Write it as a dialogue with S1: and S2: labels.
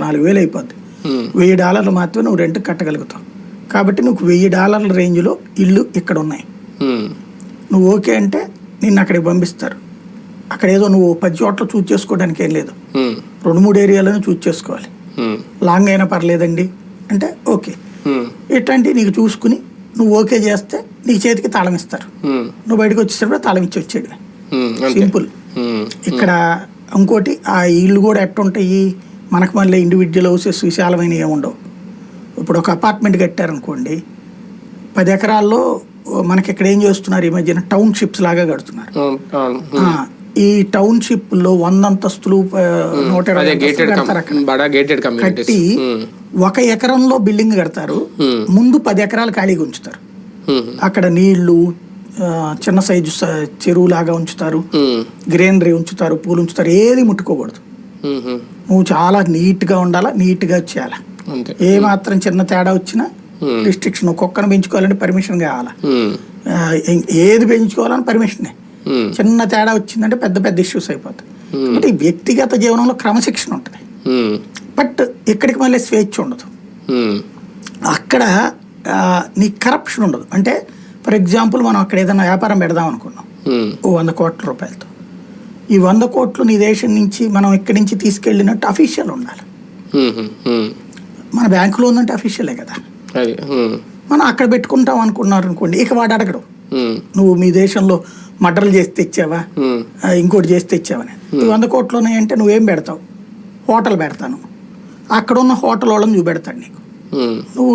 S1: $4,000 అయిపోద్ది. $1,000 మాత్రమే నువ్వు రెంట్ కట్టగలుగుతావు. కాబట్టి నువ్వు $1,000 రేంజ్లో ఇల్లు ఇక్కడ ఉన్నాయి. నువ్వు ఓకే అంటే నిన్ను అక్కడికి పంపిస్తారు. అక్కడ ఏదో నువ్వు 10 చోట్ల చూజ్ చేసుకోవడానికి ఏం లేదు, 2-3 ఏరియాలను చూజ్ చేసుకోవాలి. లాంగ్ అయినా పర్లేదండి అంటే ఓకే. ఇట్లాంటివి నీకు చూసుకుని నువ్వు ఓకే చేస్తే నీ చేతికి తాళం ఇస్తారు. నువ్వు బయటకు వచ్చేటప్పుడు తాళం ఇచ్చి వచ్చేది. సింపుల్. ఇక్కడ ఇంకోటి ఆ ఇల్లు కూడా ఎట్టుంటాయి, మనకు మళ్ళీ ఇండివిజువల్ హౌసెస్ విశాలమైన ఏముండవు. ఇప్పుడు ఒక అపార్ట్మెంట్ కట్టారనుకోండి, 10 ఎకరాల్లో మనకి ఇక్కడ ఏం చేస్తున్నారు ఈ మధ్యన టౌన్షిప్స్ లాగా కడుతున్నారు. ఈ టౌన్షిప్ లో 100 అంతస్తులు 120 కట్టి 1 ఎకరంలో బిల్డింగ్ కడతారు. ముందు 10 ఎకరాలు ఖాళీగా ఉంచుతారు. అక్కడ నీళ్లు, చిన్న సైజు చెరువు లాగా ఉంచుతారు, గ్రీనరీ ఉంచుతారు, పూలు ఉంచుతారు. ఏది ముట్టుకోకూడదు. నువ్వు చాలా నీట్ గా ఉండాలా, నీట్ గా చేయాలా. ఏ మాత్రం చిన్న తేడా వచ్చినా రిస్ట్రిక్షన్. కుక్కను పెంచుకోవాలంటే పర్మిషన్ కావాలా, ఏది పెంచుకోవాలని పర్మిషనే. చిన్న తేడా వచ్చిందంటే పెద్ద పెద్ద ఇష్యూస్ అయిపోతాయి. కాబట్టి వ్యక్తిగత జీవనంలో క్రమశిక్షణ ఉంటుంది, బట్ ఇక్కడికి మళ్ళీ స్వేచ్ఛ ఉండదు. అక్కడ నీ కరప్షన్ ఉండదు. అంటే ఫర్ ఎగ్జాంపుల్ మనం అక్కడ ఏదైనా వ్యాపారం పెడదాం అనుకున్నాం ఓ 100 కోట్ల రూపాయలతో. ఈ 100 కోట్లు నీ దేశం నుంచి మనం ఇక్కడి నుంచి తీసుకెళ్ళినట్టు అఫీషియల్ ఉండాలి. మన బ్యాంకులో ఉందంటే అఫీషియలే కదా. మనం అక్కడ పెట్టుకుంటాం అనుకున్నారు అనుకోండి, ఇక వాడు అడగడు నువ్వు మీ దేశంలో మర్డర్లు చేసి తెచ్చావా, ఇంకోటి చేసి తెచ్చావని. 100 కోట్లు ఉన్నాయంటే నువ్వేం పెడతావు? హోటల్ పెడతాను. అక్కడ ఉన్న హోటల్ వాళ్ళని చూపెడతాడు నీకు. నువ్వు